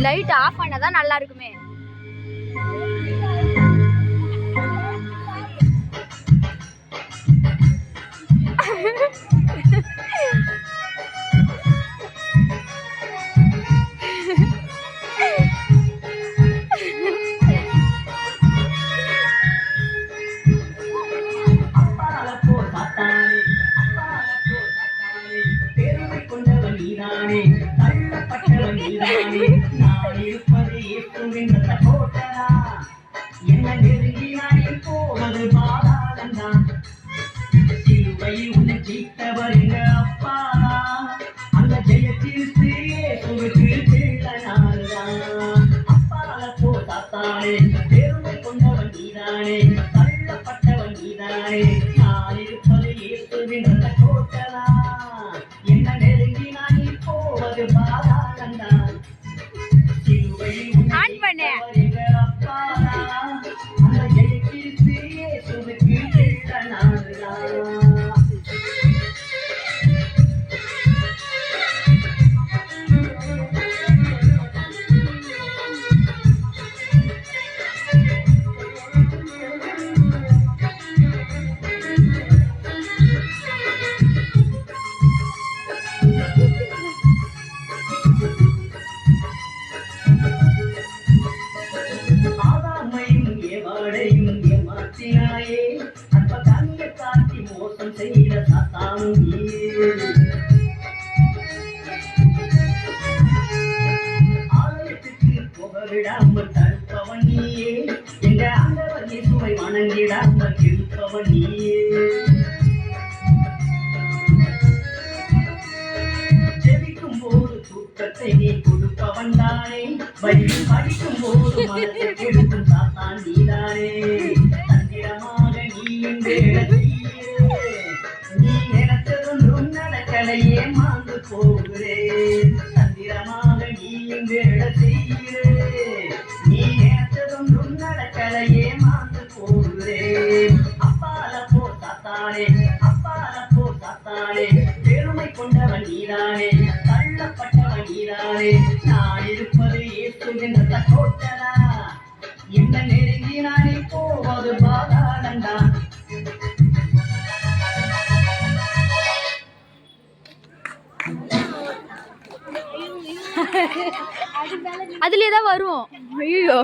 Light off பண்ணாதான் நல்லா இருக்குமே. விடாமல் தடுப்பவன் நீயே, எங்க ஆண்டவர் இயேசுவை வணங்கிடாமல் இருப்பவன் நீயே. ஜெபிக்கும் போது தூக்கத்தை நீ கொடுப்பவன் தானே, பைபிள் படிக்கும் போது மனத்தை கெடுக்கும் சாத்தான் நீதானே. தந்திரமாக நீ நீ நினைச்சதும் நடக்கலையே மாந்து போகிறேன். தந்திரமாக நீ நீ நினைச்சதும் நடக்கலையே மாந்து போகிறேன். அப்பால போ சாத்தானே, அப்பால போ சாத்தானே, பெருமை கொண்டவன் நீதானே, தள்ளப்பட்டவன் நீதானே. நான் இருப்பது இயேசுவின் கோட்டலா, என்ன நெருங்கி நானே போவது பாதாளண்டா. அதுலதான் வரும். ஐயோ